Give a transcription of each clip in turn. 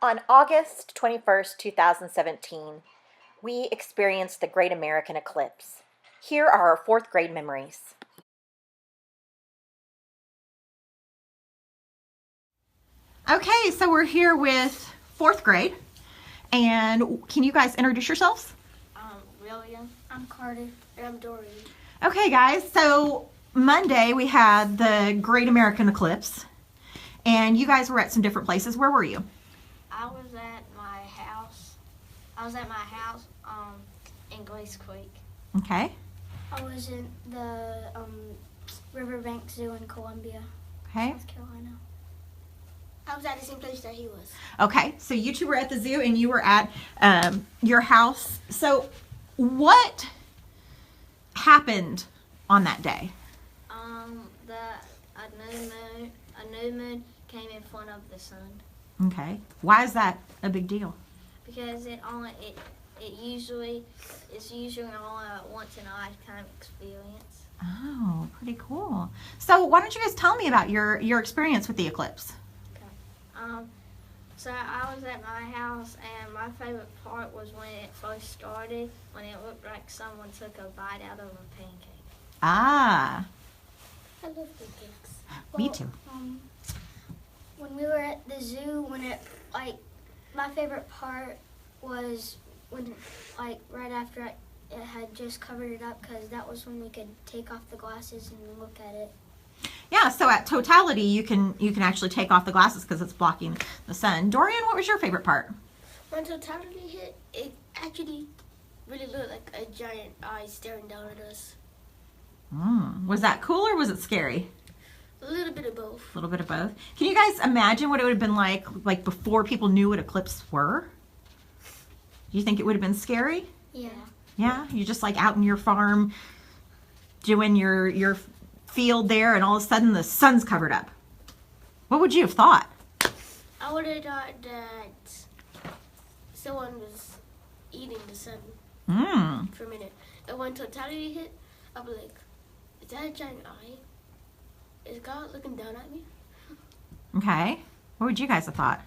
On August 21st, 2017, we experienced the Great American Eclipse. Here are our fourth grade memories. Okay, so we're here with fourth grade, and can you guys introduce yourselves? William. I'm Carter. And I'm Dorian. Okay, guys, so Monday we had the Great American Eclipse, and you guys were at some different places. Where were you? I was at my house. In Glace Creek. Okay. I was in the Riverbank Zoo in Columbia, Okay. South Carolina. I was at the same place that he was. Okay, so you two were at the zoo and you were at your house. So what happened on that day? A new moon came in front of the sun Okay. Why is that a big deal? because it's usually only a once in a lifetime experience. Oh, pretty cool. So why don't you guys tell me about your experience with the eclipse? So I was at my house, and my favorite part was when it first started, when it looked like someone took a bite out of a pancake. Ah, I love pancakes. me too. When we were at the zoo, my favorite part was when, right after it had just covered it up, because that was when we could take off the glasses and look at it. Yeah, so at totality, you can actually take off the glasses because it's blocking the sun. Dorian, what was your favorite part? When totality hit, it actually really looked like a giant eye staring down at us. Was that cool or was it scary? A little bit of both. A little bit of both. Can you guys imagine what it would have been like before people knew what eclipses were? Do you think it would have been scary? Yeah. Yeah, you're just like out in your farm doing your field there, and all of a sudden the sun's covered up. What would you have thought? I would have thought that someone was eating the sun for a minute. And when totality hit, I'd be like, is that a giant eye? Is God looking down at me? Okay. What would you guys have thought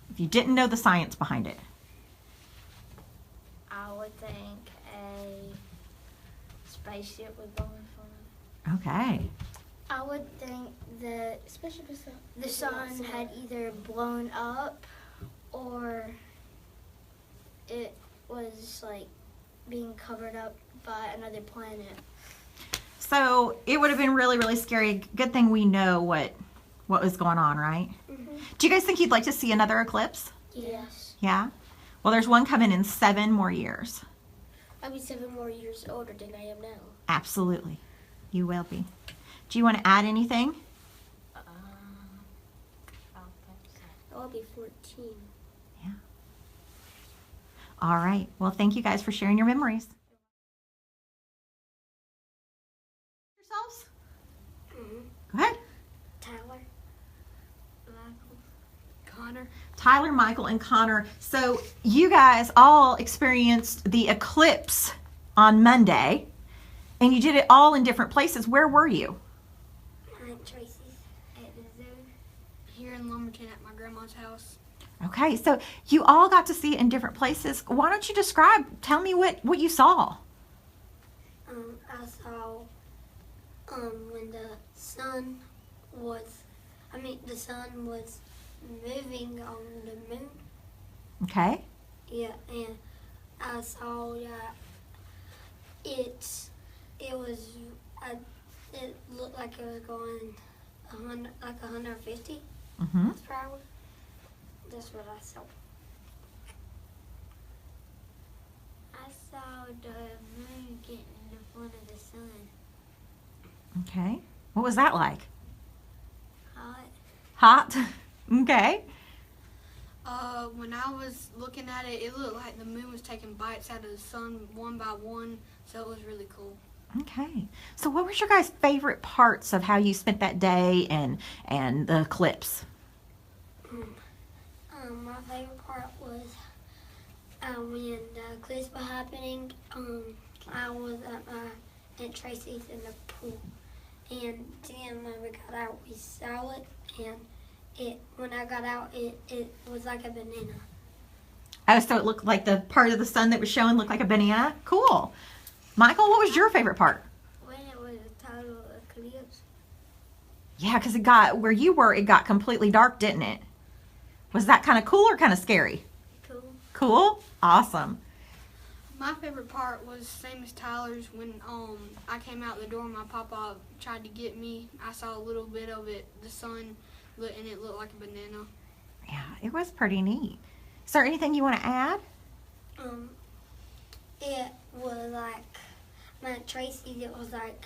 if you didn't know the science behind it? I would think a spaceship was going from. Okay. I would think that the sun had either blown up or it was being covered up by another planet. So it would have been really, really scary. Good thing we know what was going on, right? Mm-hmm. Do you guys think you'd like to see another eclipse? Yes. Yeah? Well, there's one coming in 7 more years. I'll be 7 more years older than I am now. Absolutely. You will be. Do you want to add anything? I'll be 14. Yeah. All right. Well, thank you guys for sharing your memories. Yourselves? Go ahead. Tyler. Michael. Connor. Tyler, Michael, and Connor. So you guys all experienced the eclipse on Monday, and you did it all in different places. Where were you? Aunt Tracy's at the zoo. Here in Lumberton at my grandma's house. Okay, so you all got to see it in different places. Why don't you tell me what you saw? I saw when the sun was moving on the moon. Okay. Yeah, and I saw that it looked like it was going 150 Mm-hmm. miles per hour. That's what I saw. I saw the moon getting in front of the sun. Okay. What was that like? Hot. Hot? Okay. When I was looking at it, it looked like the moon was taking bites out of the sun one by one, so it was really cool. Okay. So what was your guys' favorite parts of how you spent that day and the eclipse? My favorite part was when the eclipse was happening. I was at my Aunt Tracy's in the pool, and then when we got out, we saw it, and when I got out, it was like a banana. Oh, so it looked like the part of the sun that was showing looked like a banana? Cool. Michael, what was your favorite part? When it was a total eclipse. Yeah, because where you were, it got completely dark, didn't it? Was that kind of cool or kind of scary? Cool. Cool? Awesome. My favorite part was same as Tyler's when I came out the door. My papa tried to get me. I saw a little bit of it, the sun, and it looked like a banana. Yeah, it was pretty neat. Is there anything you want to add? It was like my Tracy's. It was like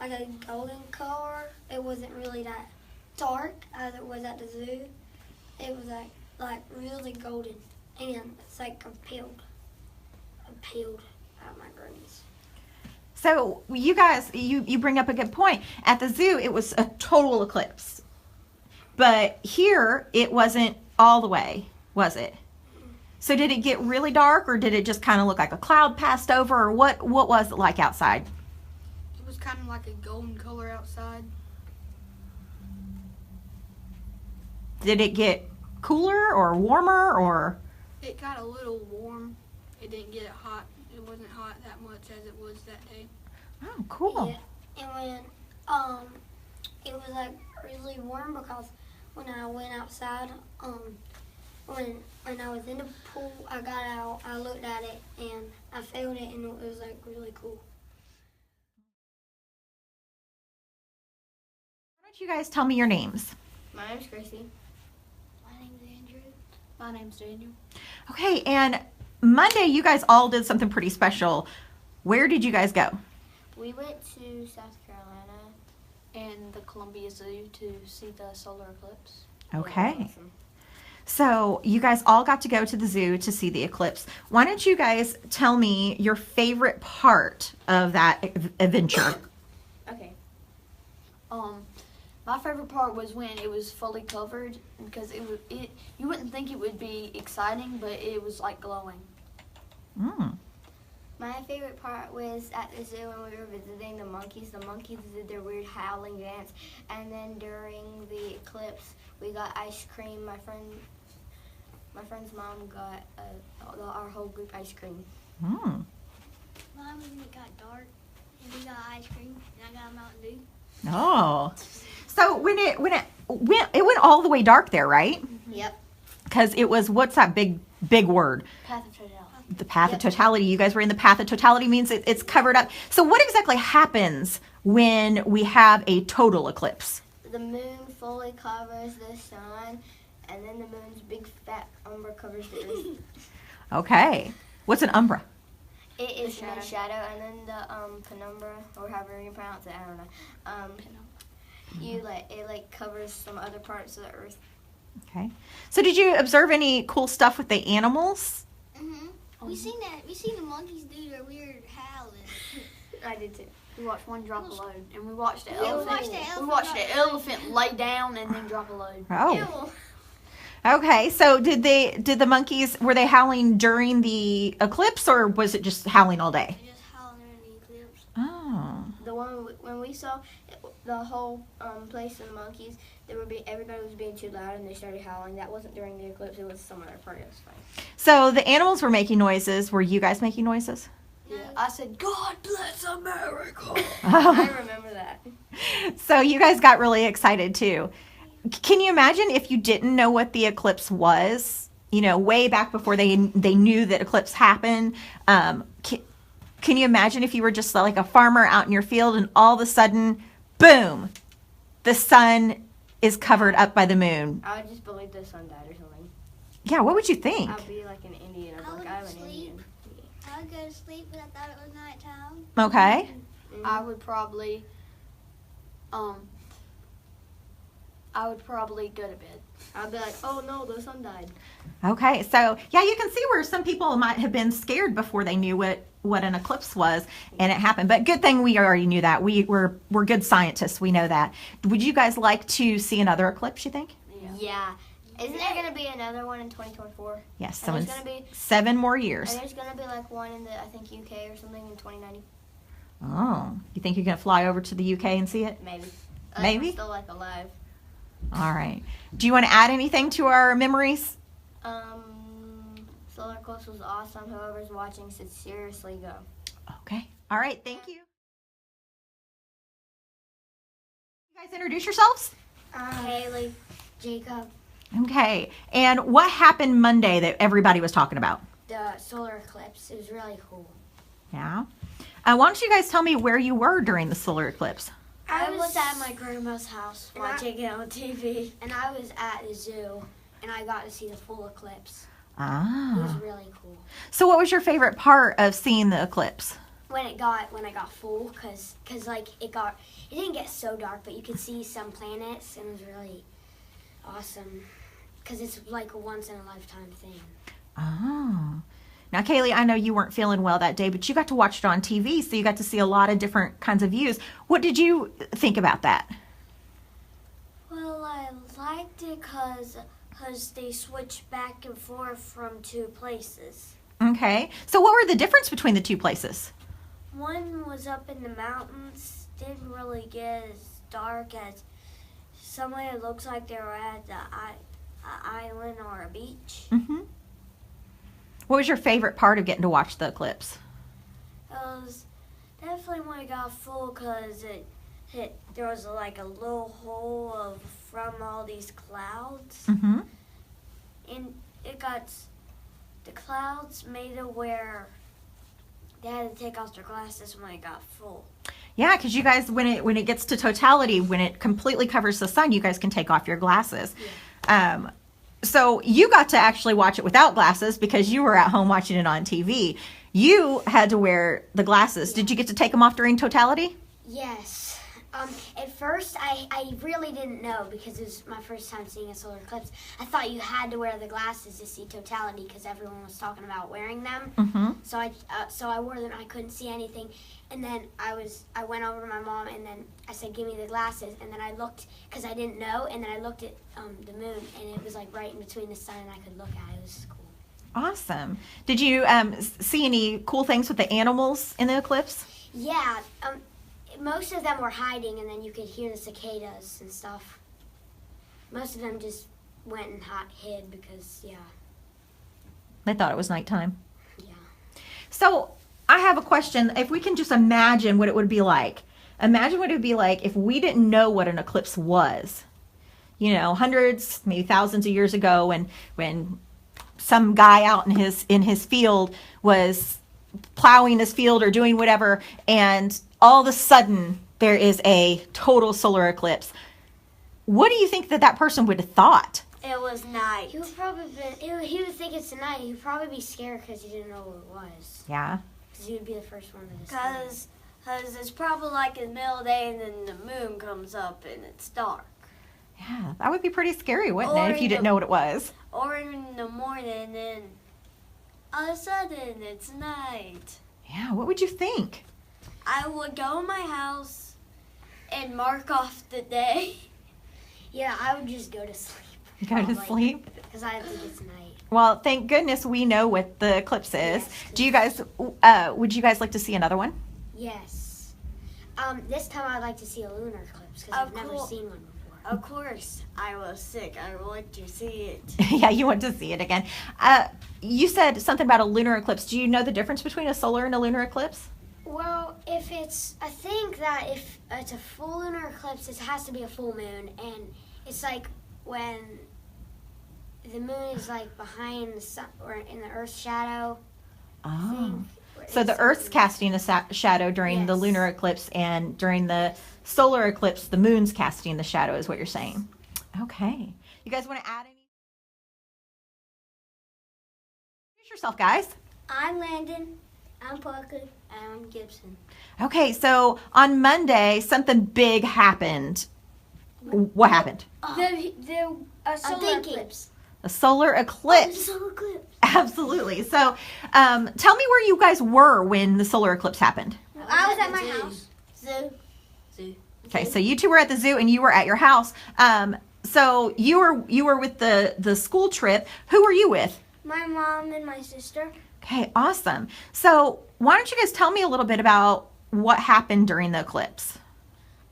a golden color. It wasn't really that dark as it was at the zoo. It was like really golden, and it's like peeled out my grannies. So you guys, you bring up a good point. At the zoo, it was a total eclipse. But here, it wasn't all the way, was it? So did it get really dark, or did it just kind of look like a cloud passed over, or what was it like outside? It was kind of like a golden color outside. Did it get cooler or warmer, or? It got a little warm. It didn't get hot. It wasn't hot that much as it was that day. Oh, cool. Yeah, and when it was like really warm because when I went outside, when I was in the pool, I got out, I looked at it, and I felt it, and it was like really cool. Why don't you guys tell me your names? My name's Gracie. My name's Andrew. My name's Daniel. Okay, and Monday you guys all did something pretty special. Where did you guys go? We went to South Carolina and the Columbia Zoo to see the solar eclipse. Okay. Awesome. So you guys all got to go to the zoo to see the eclipse. Why don't you guys tell me your favorite part of that adventure? Okay. My favorite part was when it was fully covered because you wouldn't think it would be exciting, but it was like glowing. Mm. My favorite part was at the zoo when we were visiting the monkeys. The monkeys did their weird howling dance, and then during the eclipse, we got ice cream. My friend's mom got our whole group ice cream. Mm. Mine was when it got dark, and we got ice cream, and I got a Mountain Dew. Oh. So when it went all the way dark there, right? Yep. Because it was, what's that big word? Path of totality. The path of totality. You guys were in the path of totality, means it's covered up. So what exactly happens when we have a total eclipse? The moon fully covers the sun, and then the moon's big fat umbra covers the earth. Okay. What's an umbra? It is the shadow, and then the penumbra, or however you pronounce it, I don't know. It covers some other parts of the earth. Okay. So did you observe any cool stuff with the animals? Mhm. We seen the monkeys do their weird howling. I did too. We watched one drop a load, and we watched the Yeah, we elephant. watched the elephant We watched drop the a elephant lay down and then drop a load. Oh. Okay. So did the monkeys, were they howling during the eclipse, or was it just howling all day? They just howling during the eclipse. Oh. The one when we saw the whole place of the monkeys, everybody was being too loud and they started howling. That wasn't during the eclipse. It was some other part. It was fine. So the animals were making noises. Were you guys making noises? Yeah. I said, "God bless America." I remember that. So you guys got really excited too. Can you imagine if you didn't know what the eclipse was? You know, way back before they knew that eclipse happened. Can you imagine if you were just like a farmer out in your field and all of a sudden, boom, the sun is covered up by the moon? I would just believe the sun died or something. Yeah, what would you think? I'd be like an Indian. I'd be like, I'm an Indian. I would go to sleep, but I thought it was nighttime. Okay. I would probably go to bed. I'd be like, oh no, the sun died. Okay, so yeah, you can see where some people might have been scared before they knew what an eclipse was, and it happened. But good thing we already knew that. We're good scientists. We know that. Would you guys like to see another eclipse, you think? Yeah. Isn't there going to be another one in 2024? Yes, And there's gonna be 7 more years. And there's going to be like one in I think UK or something in 2090. Oh, you think you're going to fly over to the UK and see it? Maybe. Maybe? I'm still like alive. All right. Do you want to add anything to our memories? Solar eclipse was awesome. Whoever's watching should seriously go. Okay. All right. Thank you. You guys introduce yourselves? Haley, Jacob, Okay. And what happened Monday that everybody was talking about? the solar eclipse. It was really cool. Yeah. Why don't you guys tell me where you were during the solar eclipse? I was at my grandma's house watching it on TV. And I was at the zoo, and I got to see the full eclipse. It was Ah. really cool. So what was your favorite part of seeing the eclipse? When I got full, cause like it didn't get so dark, but you could see some planets, and it was really awesome. Cause it's like a once in a lifetime thing. Oh. Now, Kaylee, I know you weren't feeling well that day, but you got to watch it on TV, so you got to see a lot of different kinds of views. What did you think about that? Well, I liked it because they switched back and forth from two places. Okay. So what were the difference between the two places? One was up in the mountains, didn't really get as dark as somewhere. It looks like they were at an island or a beach. Mm-hmm. What was your favorite part of getting to watch the eclipse? It was definitely when it got full because there was like a little hole from all these clouds. Mm-hmm. And the clouds made it where they had to take off their glasses when it got full. Yeah, because you guys, when it gets to totality, when it completely covers the sun, you guys can take off your glasses. Yeah. So you got to actually watch it without glasses because you were at home watching it on TV. You had to wear the glasses. Did you get to take them off during totality? Yes. At first, I really didn't know because it was my first time seeing a solar eclipse. I thought you had to wear the glasses to see totality because everyone was talking about wearing them. Mm-hmm. So I wore them. I couldn't see anything, and then I went over to my mom, and then I said, "Give me the glasses." And then I looked because I didn't know, and then I looked at the moon, and it was like right in between the sun, and I could look at it. It was cool. Awesome. Did you see any cool things with the animals in the eclipse? Yeah. Most of them were hiding, and then you could hear the cicadas and stuff. Most of them just went and hid because, yeah. They thought it was nighttime. Yeah. So I have a question. If we can just imagine what it would be like. Imagine what it would be like if we didn't know what an eclipse was. You know, hundreds, maybe thousands of years ago when some guy out in his field was plowing his field or doing whatever, and all of a sudden there is a total solar eclipse. What do you think that person would have thought? It was night. He would think it's tonight. He would probably be scared because he didn't know what it was. Yeah. Because he would be the first one to discover it. Because it's probably like in the middle of the day and then the moon comes up and it's dark. Yeah, that would be pretty scary, wouldn't Or it, if you didn't know what it was? Or in the morning and all of a sudden it's night. Yeah, what would you think? I would go in my house and mark off the day. Yeah, I would just go to sleep. You go to Probably. sleep? Because I think it's night. Well, thank goodness we know what the eclipse is. Yes. Do you guys, would you guys like to see another one? Yes. This time I'd like to see a lunar eclipse because I've never seen one before. Of course, I was sick. I want to see it. Yeah, you want to see it again. You said something about a lunar eclipse. Do you know the difference between a solar and a lunar eclipse? Well, I think that if it's a full lunar eclipse, it has to be a full moon, and it's like when the moon is like behind the sun or in the Earth's shadow. Oh. So the Earth's casting a shadow during the Yes. lunar eclipse, and during the solar eclipse, the moon's casting the shadow, is what you're saying. Okay. You guys want to add any? Introduce yourself, guys. I'm Landon. I'm Parker. And I'm Gibson. Okay, so on Monday, something big happened. What happened? A solar eclipse. A solar eclipse. Solar eclipse. Absolutely. So tell me where you guys were when the solar eclipse happened. I was at my house. Zoo. Okay, so you two were at the zoo and you were at your house. So you were with the school trip. Who were you with? My mom and my sister. Okay, awesome. So why don't you guys tell me a little bit about what happened during the eclipse?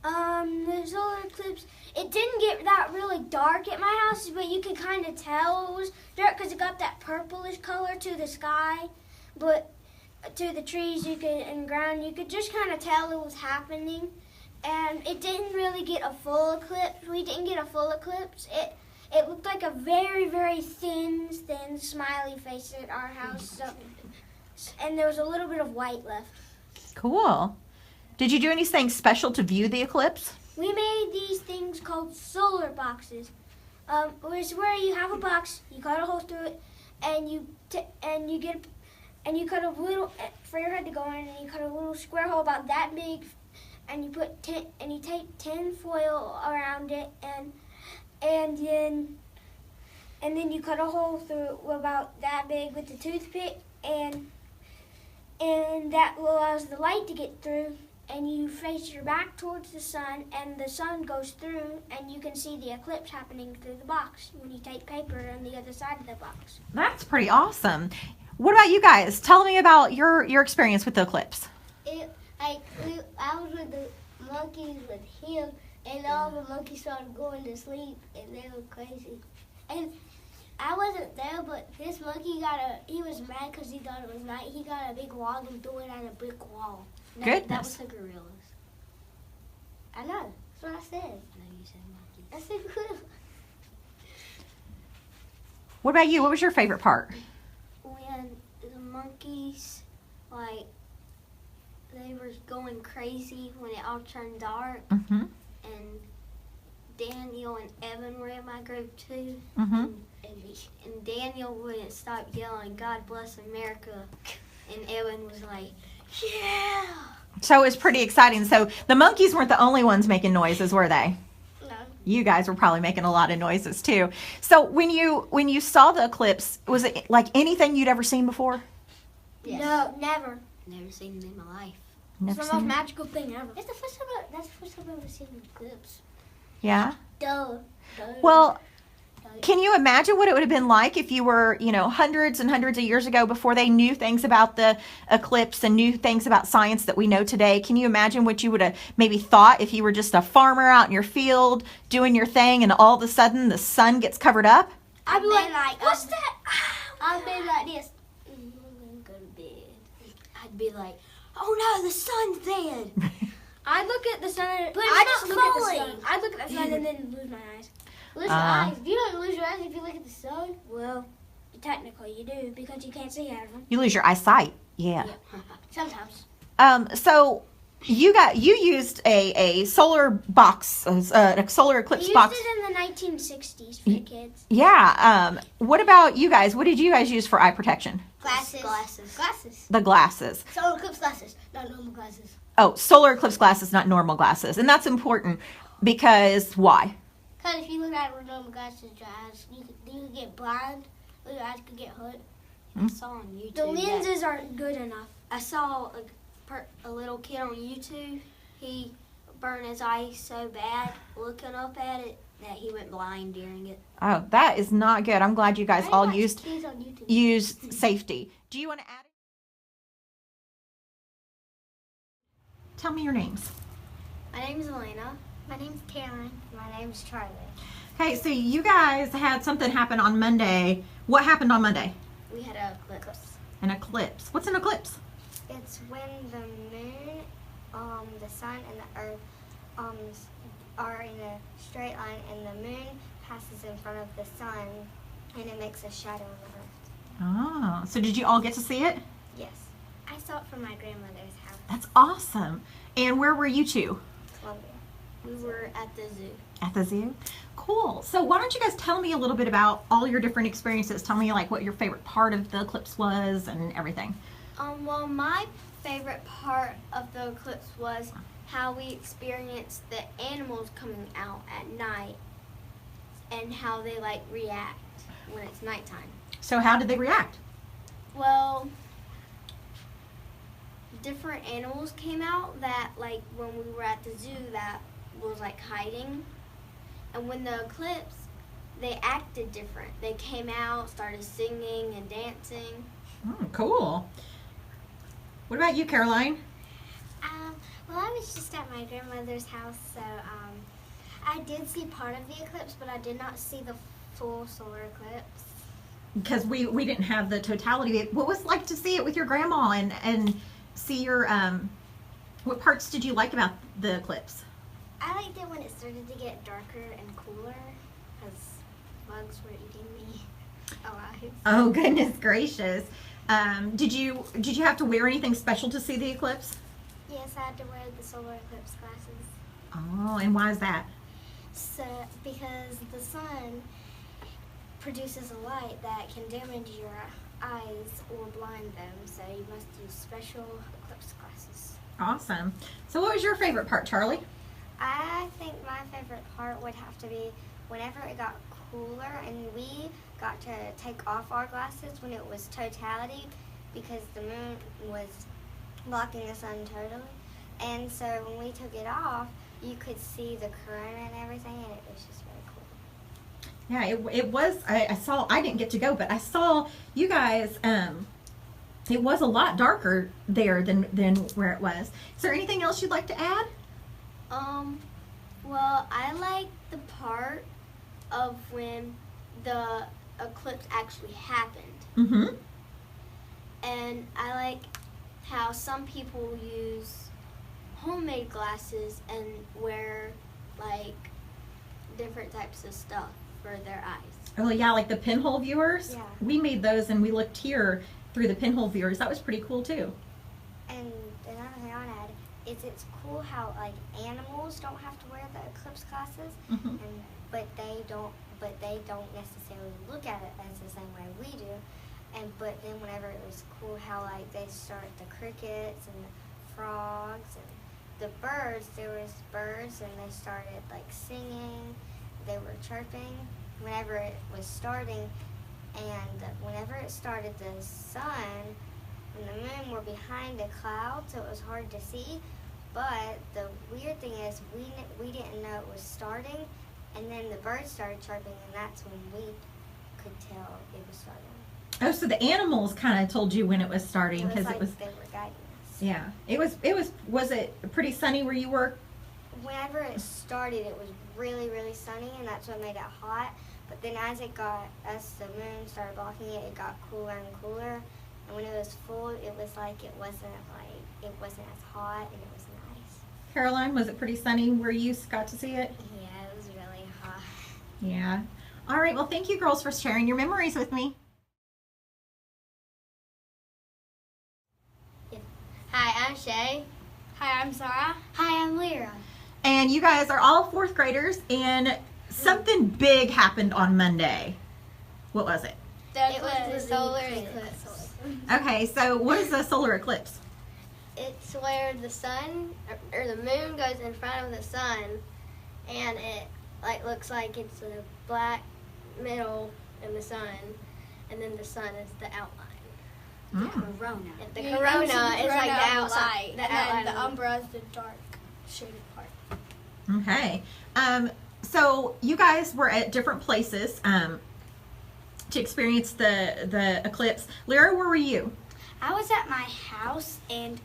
The solar eclipse, it didn't get that really dark at my house, but you could kind of tell it was dark because it got that purplish color to the sky, but to the trees and ground, you could just kind of tell it was happening. And it didn't really get a full eclipse. We didn't get a full eclipse. It looked like a very, very thin smiley face at our house. So, and there was a little bit of white left. Cool. Did you do anything special to view the eclipse? We made these things called solar boxes. Which is where you have a box, you cut a hole through it, and you cut a little for your head to go in, and you cut a little square hole about that big, and you tape tin foil around it, and then you cut a hole through about that big with the toothpick, and that allows the light to get through. And you face your back towards the sun, and the sun goes through, and you can see the eclipse happening through the box when you take paper on the other side of the box. That's pretty awesome. What about you guys? Tell me about your experience with the eclipse. I was with the monkeys with him, and all the monkeys started going to sleep, and they were crazy. And I wasn't there, but this monkey he was mad because he thought it was night. He got a big log and threw it at a brick wall. Goodness. That was the gorillas. I know. That's what I said. No, you said monkeys. I said gorillas. What about you? What was your favorite part? When the monkeys, they were going crazy when it all turned dark. Mm-hmm. And Daniel and Evan were in my group too. Mm-hmm. And Daniel wouldn't stop yelling, "God bless America." And Evan was like, "Yeah." So it's pretty exciting. So the monkeys weren't the only ones making noises, were they? No. You guys were probably making a lot of noises too. So when you saw the eclipse, was it like anything you'd ever seen before? Yes. No, never. Never seen it in my life. Never It's the most seen it? magical thing ever. That's the first time I've ever seen an eclipse. Yeah. Duh. Well, can you imagine what it would have been like if you were, hundreds and hundreds of years ago before they knew things about the eclipse and knew things about science that we know today? Can you imagine what you would have maybe thought if you were just a farmer out in your field doing your thing and all of a sudden the sun gets covered up? I'd be like, what's that? I'd be like this. I'm gonna go to bed. I'd be like, oh no, the sun's dead. I'd look at the sun. But it's I'd not just look at the falling. sun. I'd look at the sun and then lose my eyes. Lose your eyes. You don't lose your eyes if you look at the sun. Well, technically you do because you can't see out of them. You lose your eyesight. Yeah. Sometimes. So you used a solar box, a solar eclipse We box. used it in the 1960s for the kids. Yeah. What about you guys? What did you guys use for eye protection? Glasses. The glasses. Solar eclipse glasses, not normal glasses. Oh, solar eclipse glasses, not normal glasses. And that's important because why? Because if you look at it with normal glasses, your eyes, you could get blind, or your eyes could get hurt. I saw on YouTube. The lenses aren't good enough. I saw a little kid on YouTube. He burned his eyes so bad looking up at it that he went blind during it. Oh, that is not good. I'm glad you guys I all watch used kids on YouTube. safety. Do you want to add? Tell me your names. My name is Elena. My name's Caroline. My name's Charlie. Okay, so you guys had something happen on Monday. What happened on Monday? We had an eclipse. An eclipse. What's an eclipse? It's when the moon, the sun, and the earth are in a straight line, and the moon passes in front of the sun, and it makes a shadow on the earth. Oh, so did you all get to see it? Yes. I saw it from my grandmother's house, That's awesome. And where were you two? Columbia. We were at the zoo. At the zoo? Cool. So why don't you guys tell me a little bit about all your different experiences? Tell me like what your favorite part of the eclipse was and everything. Well, my favorite part of the eclipse was how we experienced the animals coming out at night and how they react when it's nighttime. So how did they react? Well, different animals came out that when we were at the zoo that was hiding, and when the eclipse they acted different. They came out, started singing and dancing. Cool. What about you, Caroline? Well, I was just at my grandmother's house, so I did see part of the eclipse, but I did not see the full solar eclipse. Because we didn't have the totality of it. What was it like to see it with your grandma and see your, what parts did you like about the eclipse? I liked it when it started to get darker and cooler because bugs were eating me alive. Oh, goodness gracious. Did you have to wear anything special to see the eclipse? Yes, I had to wear the solar eclipse glasses. Oh, and why is that? So, because the sun produces a light that can damage your eyes or blind them, so you must use special eclipse glasses. Awesome. So what was your favorite part, Charlie? I think my favorite part would have to be whenever it got cooler and we got to take off our glasses when it was totality because the moon was blocking the sun totally. And so when we took it off, you could see the corona and everything, and it was just really cool. Yeah, it was, I didn't get to go, but I saw you guys, it was a lot darker there than where it was. Is there anything else you'd like to add? Well, I like the part of when the eclipse actually happened. Mm-hmm. And I like how some people use homemade glasses and wear like different types of stuff for their eyes. Oh yeah, like the pinhole viewers? Yeah. We made those and we looked here through the pinhole viewers. That was pretty cool too. And another thing I want to add is it's cool how like animals don't have to wear the eclipse glasses, Mm-hmm. but they don't necessarily look at it as the same way we do. But then whenever it was cool how like they start the crickets and the frogs and the birds, there was birds and they started like singing, they were chirping whenever it was starting, and whenever it started the sun and the moon were behind a cloud, so it was hard to see. But the weird thing is we didn't know it was starting, and then the birds started chirping, and that's when we could tell it was starting. Oh, so the animals kind of told you when it was starting because like it was. they were guiding us. Yeah, was it pretty sunny where you were? Whenever it started, it was really, really sunny, and that's what made it hot. But then as the moon started blocking it, it got cooler and cooler. And when it was full, it was like it wasn't as hot, and it was nice. Caroline, was it pretty sunny where you got to see it? Yeah, it was really hot. Yeah. All right, well, thank you girls for sharing your memories with me. Hi, I'm Shay. Hi, I'm Sarah. Hi, I'm Lyra. And you guys are all fourth graders, and something big happened on Monday. What was it? It was was the the solar eclipse. eclipse. Okay, so what is a solar eclipse? It's where the sun or the moon goes in front of the sun, and it like looks like it's a black middle in the sun, and then the sun is the outline. Corona. And the You corona can see the is like the corona outside, light, the and outline. then the of umbra is the dark shaded part. Okay. So you guys were at different places to experience the eclipse. Lyra, where were you? I was at my house and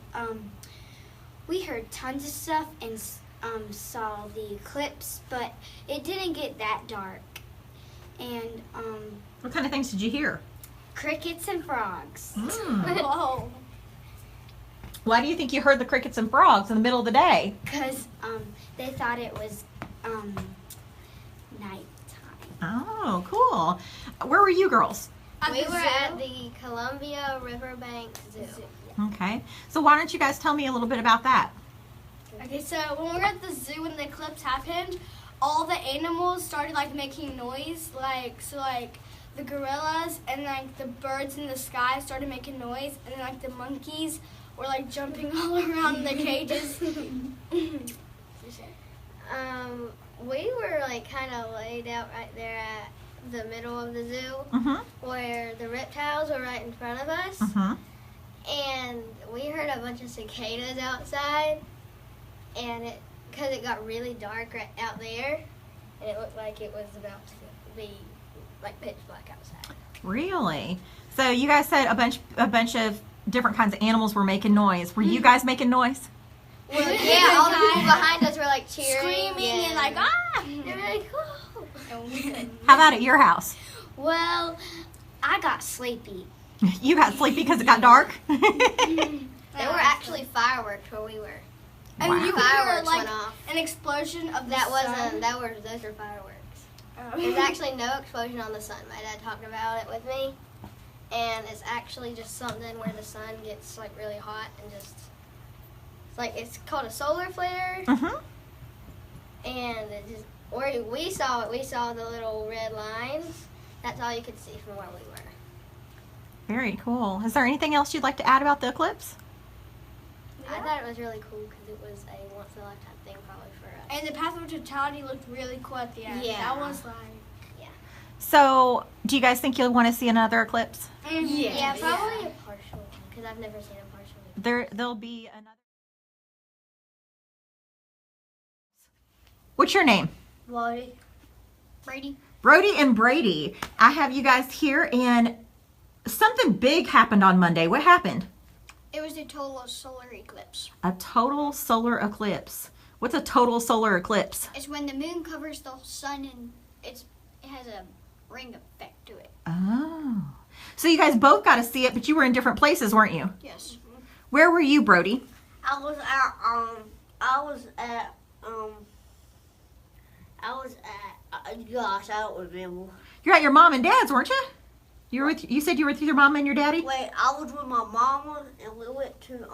we heard tons of stuff and saw the eclipse, but it didn't get that dark. And What kind of things did you hear? crickets and frogs. Whoa. Why do you think you heard the crickets and frogs in the middle of the day? Because they thought it was nighttime. Oh, cool. Where were you girls? We were at the Columbia Riverbank Zoo. Okay. So why don't you guys tell me a little bit about that? Okay, so when we were at the zoo when the eclipse happened, all the animals started like making noise, like the gorillas and like the birds in the sky started making noise, and then like the monkeys were like jumping all around in the cages. We were like kind of laid out right there at the middle of the zoo, Mm-hmm. where the reptiles were right in front of us, Mm-hmm. and we heard a bunch of cicadas outside, and because it got really dark right out there, and it looked like it was about to be like pitch black outside. Really? So you guys said a bunch of different kinds of animals were making noise. Were you guys making noise? Well, yeah, all the people behind us were like cheering, Screaming and like, ah! They're like, whoa. How about at your house? Well, I got sleepy. You got sleepy because it got dark? There were actually fireworks where we were. And Wow. you could hear Fireworks like went off. an explosion of the That sun. wasn't. Those were fireworks. There's actually no explosion on the sun. My dad talked about it with me, and it's actually just something where the sun gets like really hot and just it's called a solar flare, Mm-hmm. and it just we saw it. We saw the little red lines. That's all you could see from where we were. Very cool. Is there anything else you'd like to add about the eclipse? I thought it was really cool because it was a once in a lifetime thing probably for us. And the path of totality looked really cool at the end. Yeah. That was like. So, do you guys think you'll want to see another eclipse? Yeah, probably a partial one because I've never seen a partial one. There'll be another. What's your name? Brady. Brody and Brady. I have you guys here, and something big happened on Monday. What happened? It was a total solar eclipse. A total solar eclipse. What's a total solar eclipse? It's when the moon covers the sun and it has a ring effect to it. Oh. So you guys both got to see it, but you were in different places, weren't you? Yes. Where were you, Brody? I was at gosh, I don't remember. You're at your mom and dad's, weren't you? You said you were with your mom and your daddy? Wait, I was with my mama and we went to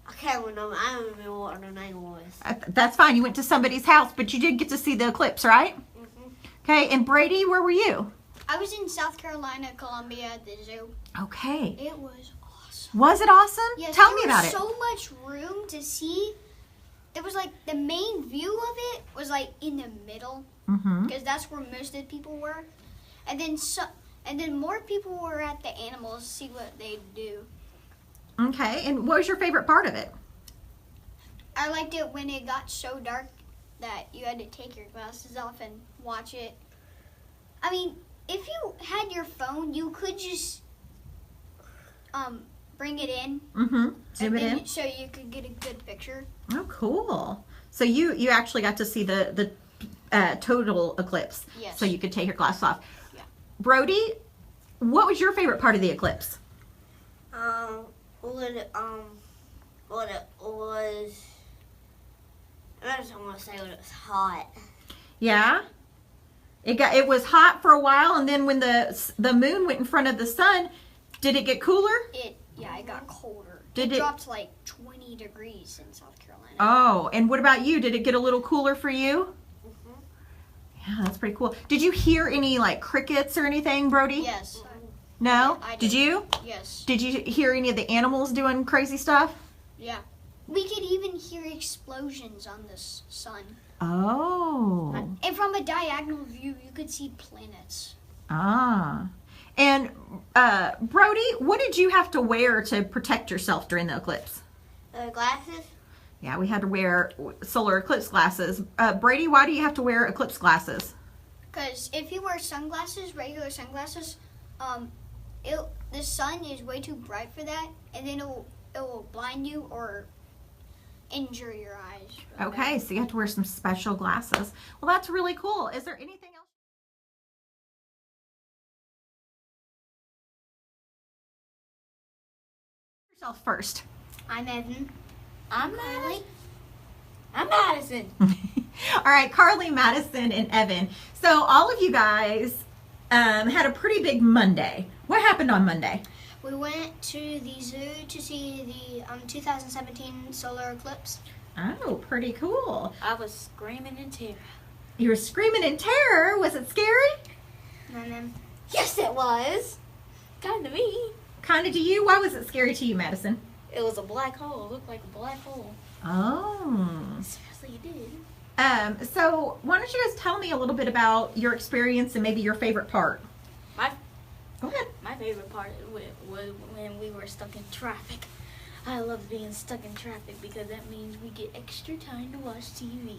I can't remember. I don't remember what her name was. That's fine. You went to somebody's house, but you did get to see the eclipse, right? Mhm. Okay, and Brady, where were you? I was in South Carolina, Columbia at the zoo. Okay. It was awesome. Was it awesome? Yes, Tell me there about was it. so much room to see. It was like the main view of it was like in the middle Mm-hmm. because that's where most of the people were, and then more people were at the animals to see what they do. Okay, and what was your favorite part of it? I liked it when it got so dark that you had to take your glasses off and watch it. I mean, if you had your phone, you could just bring it in, Mm-hmm. Zoom it in. so you could get a good picture. Oh, cool. So you actually got to see the total eclipse. Yes. So you could take your glasses off. Yeah. Brody, what was your favorite part of the eclipse? What it was. I just want to say when it was hot. Yeah. It was hot for a while, and then when the moon went in front of the sun, did it get cooler? It got colder. Did it it- dropped like 20 degrees in South Carolina. Oh, and what about you? Did it get a little cooler for you? Mhm. Yeah, that's pretty cool. Did you hear any like crickets or anything, Brody? Yes. No? I Did did. you? Yes. Did you hear any of the animals doing crazy stuff? Yeah. We could even hear explosions on the sun. Oh. And from a diagonal view, you could see planets. Ah. And Brody, what did you have to wear to protect yourself during the eclipse? Glasses? Yeah, we had to wear solar eclipse glasses. Brady, why do you have to wear eclipse glasses? Because if you wear sunglasses, regular sunglasses, the sun is way too bright for that, and then it will blind you or injure your eyes. really Okay, bad. so you have to wear some special glasses. Well, that's really cool. Is there anything else? Yourself first. I'm Evan. I'm Madison. I'm Madison. All right, Carly, Madison, and Evan. So all of you guys had a pretty big Monday. What happened on Monday? We went to the zoo to see the 2017 solar eclipse. Oh, pretty cool. I was screaming in terror. You were screaming in terror. Was it scary? And then Yes, it was. Kind of me. Kind of to you? Why was it scary to you, Madison? It was a black hole. It looked like a black hole. Oh. Seriously, it did. So why don't you guys tell me a little bit about your experience and maybe your favorite part? Go ahead. My favorite part was when we were stuck in traffic. I love being stuck in traffic because that means we get extra time to watch TV.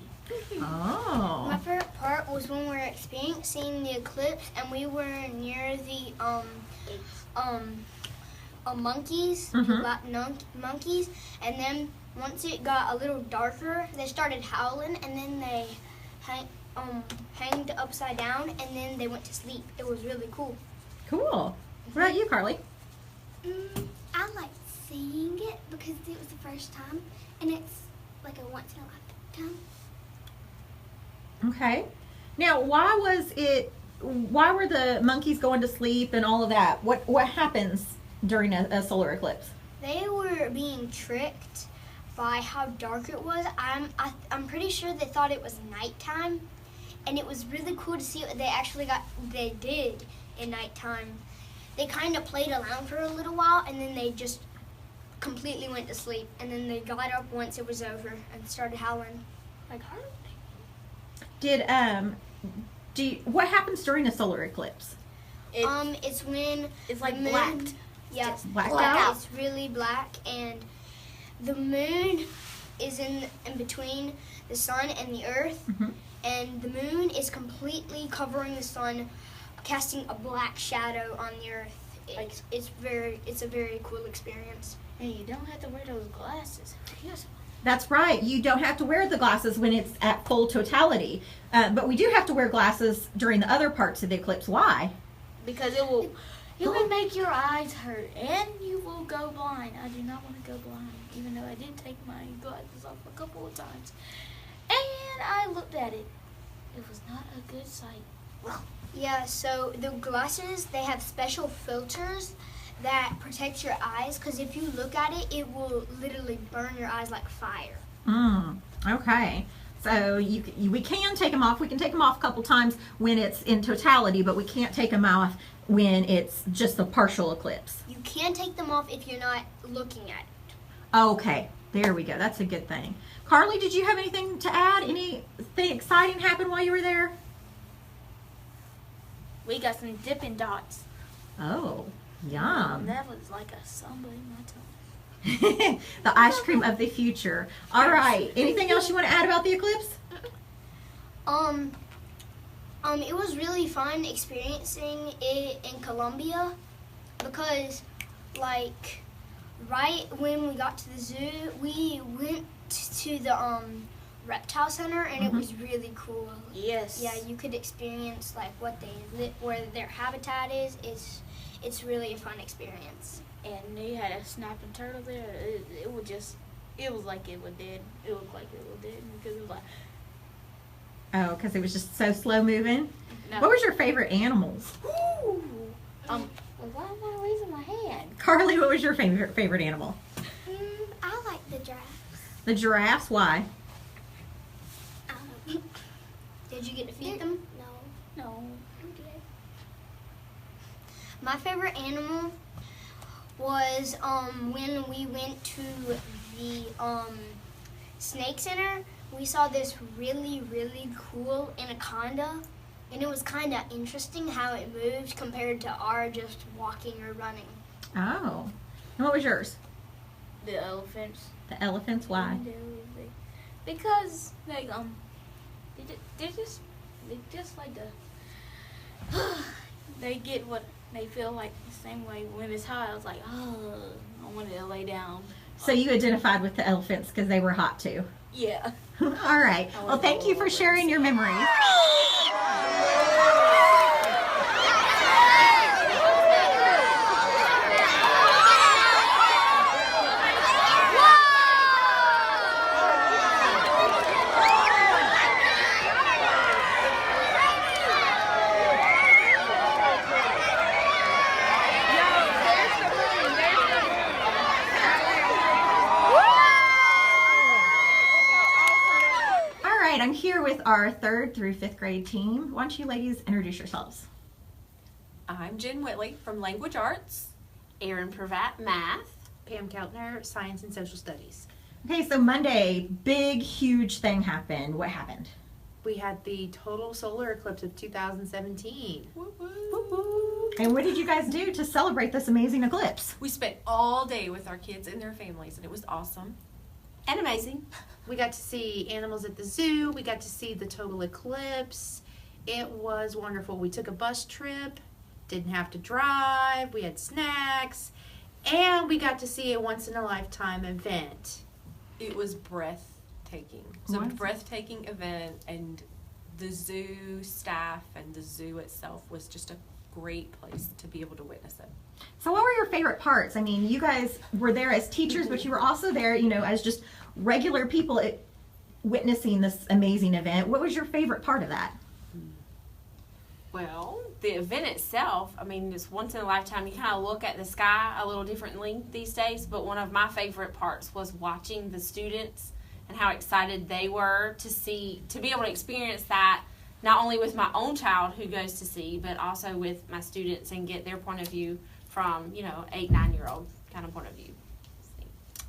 Oh. my favorite part was when we were experiencing the eclipse and we were near the monkeys, Mhm. monkeys, and then once it got a little darker, they started howling, and then they hanged upside down, and then they went to sleep. It was really cool. Cool. What about you, Carly? I like seeing it because it was the first time, and it's like a once in a lifetime. Okay. Now, why were the monkeys going to sleep and all of that? What happens during a solar eclipse? They were being tricked by how dark it was. I'm pretty sure they thought it was nighttime, and it was really cool to see what they did in nighttime. They kind of played around for a little while, and then they just completely went to sleep, and then they got up once it was over and started howling like hard. What happens during a solar eclipse? It's when It's like the moon, blacked. Yeah, It's blacked out? It's really black, and the moon is in between the sun and the earth, Mhm. and the moon is completely covering the sun, casting a black shadow on the earth. It's a very cool experience. And you don't have to wear those glasses. Yes. That's right. You don't have to wear the glasses when it's at full totality. But we do have to wear glasses during the other parts of the eclipse. Why? Because it will make your eyes hurt and you will go blind. I do not want to go blind, even though I did take my glasses off a couple of times. And I looked at it. It was not a good sight. Yeah, so the glasses, they have special filters that protect your eyes, because if you look at it, it will literally burn your eyes like fire. Okay. So we can take them off. We can take them off a couple times when it's in totality, but we can't take them off when it's just a partial eclipse. You can take them off if you're not looking at it. Okay. There we go. That's a good thing. Carly, did you have anything to add? Anything exciting happened while you were there? We got some Dippin' Dots. Oh, yum. That was like a samba in my tongue. The ice cream of the future. All right. Anything else you want to add about the eclipse? It was really fun experiencing it in Colombia, because, like, right when we got to the zoo, we went to the reptile center, and it was really cool. Yes. Yeah, you could experience like where their habitat is. It's really a fun experience. And they had a snapping turtle there. It was like it was dead. It looked like it was dead because it was like. Oh, because it was just so slow moving. No. What was your favorite animals? Ooh. Well, why am I raising my hand? Carly, what was your favorite animal? I like the giraffes. The giraffes. Why? Did you get to feed them? No. No. My favorite animal was when we went to the snake center. We saw this really, really cool anaconda, and it was kind of interesting how it moved compared to our just walking or running. Oh. And what was yours? The elephants. The elephants. Why? Because they just like they get what they feel like the same way when it's hot. I was like, oh, I wanted to lay down. So you identified with the elephants because they were hot too. Yeah. All right. Well, thank you for sharing your memories. I'm here with our 3rd through 5th grade team. Why don't you ladies introduce yourselves? I'm Jen Whitley from Language Arts. Erin Pravat, Math. Pam Keltner, Science and Social Studies. Okay, so Monday, big, huge thing happened. What happened? We had the total solar eclipse of 2017. And what did you guys do to celebrate this amazing eclipse? We spent all day with our kids and their families, and it was awesome and amazing. We got to see animals at the zoo. We got to see the total eclipse. It was wonderful. We took a bus trip, didn't have to drive. We had snacks, and we got to see a once-in-a-lifetime event. It was breathtaking. So What? a breathtaking event, and the zoo staff and the zoo itself was just a great place to be able to witness it. So what were your favorite parts? I mean, you guys were there as teachers, but you were also there, as just regular people witnessing this amazing event. What was your favorite part of that? Well, the event itself, I mean, it's once in a lifetime. You kind of look at the sky a little differently these days, but one of my favorite parts was watching the students and how excited they were to be able to experience that, not only with my own child who goes to see, but also with my students and get their point of view from, 8, 9-year-old kind of point of view.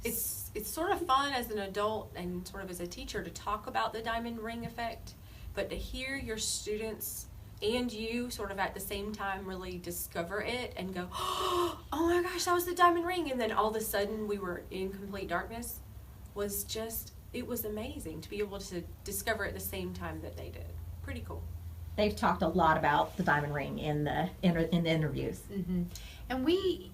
It's sort of fun as an adult and sort of as a teacher to talk about the diamond ring effect, but to hear your students and you sort of at the same time really discover it and go, oh my gosh, that was the diamond ring, and then all of a sudden we were in complete darkness, it was amazing to be able to discover it at the same time that they did. Pretty cool. They've talked a lot about the diamond ring in the interviews. Mm-hmm. And we,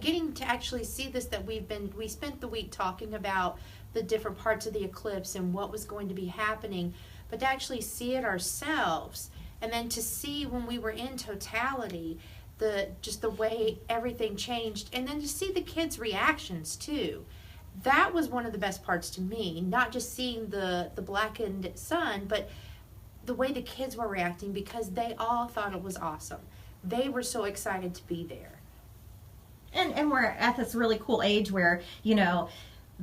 getting to actually see this, we spent the week talking about the different parts of the eclipse and what was going to be happening, but to actually see it ourselves, and then to see when we were in totality, the way everything changed, and then to see the kids' reactions too. That was one of the best parts to me, not just seeing the blackened sun, but the way the kids were reacting, because they all thought it was awesome. They were so excited to be there. And we're at this really cool age where,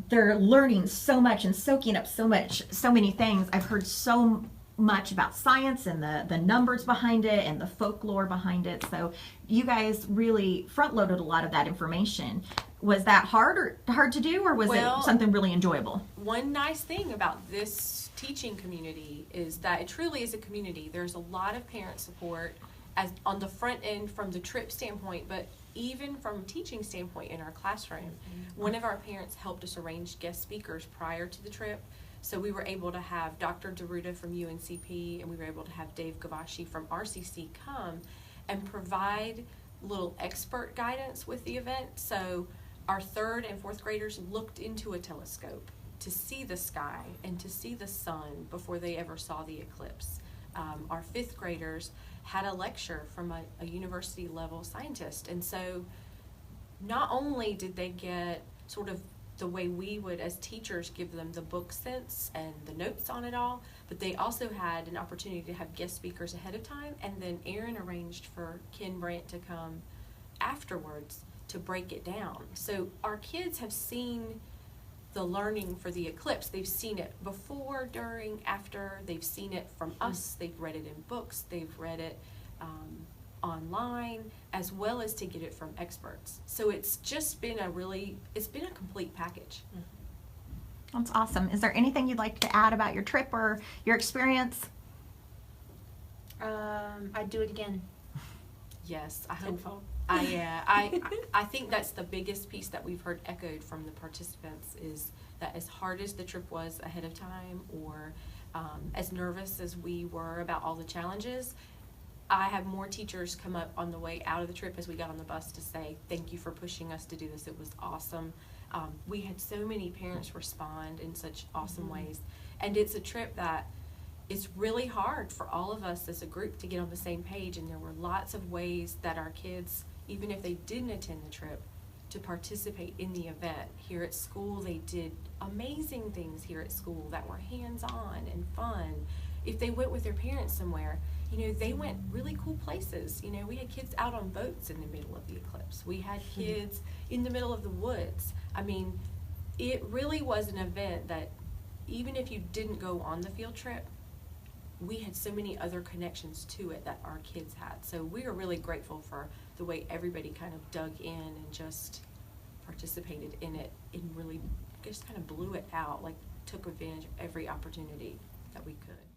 they're learning so much and soaking up so many things. I've heard so much about science and the numbers behind it and the folklore behind it. So you guys really front-loaded a lot of that information. Was that hard to do, or was it something really enjoyable? One nice thing about this teaching community is that it truly is a community. There's a lot of parent support as on the front end from the trip standpoint, but even from a teaching standpoint in our classroom. One of our parents helped us arrange guest speakers prior to the trip. So we were able to have Dr. Deruta from UNCP, and we were able to have Dave Gavashi from RCC come and provide little expert guidance with the event. So our 3rd and 4th graders looked into a telescope to see the sky and to see the sun before they ever saw the eclipse. Our 5th graders had a lecture from a university level scientist. And so not only did they get sort of the way we would as teachers give them the book sense and the notes on it all, but they also had an opportunity to have guest speakers ahead of time, and then Aaron arranged for Ken Brandt to come afterwards to break it down. So our kids have seen the learning for the eclipse. They've seen it before, during, after. They've seen it from us. They've read it in books. They've read it online, as well as to get it from experts. So it's just been it's been a complete package. That's awesome. Is there anything you'd like to add about your trip or your experience? I'd do it again. Yes, I hope so. I think that's the biggest piece that we've heard echoed from the participants, is that as hard as the trip was ahead of time, or as nervous as we were about all the challenges, I have more teachers come up on the way out of the trip as we got on the bus to say, thank you for pushing us to do this. It was awesome. We had so many parents respond in such awesome ways. And it's a trip that it's really hard for all of us as a group to get on the same page. And there were lots of ways that our kids, even if they didn't attend the trip, to participate in the event. Here at school, they did amazing things here at school that were hands-on and fun. If they went with their parents somewhere, they went really cool places. We had kids out on boats in the middle of the eclipse. We had kids in the middle of the woods. I mean, it really was an event that even if you didn't go on the field trip, we had so many other connections to it that our kids had. So we are really grateful for the way everybody kind of dug in and just participated in it and really just kind of blew it out, like took advantage of every opportunity that we could.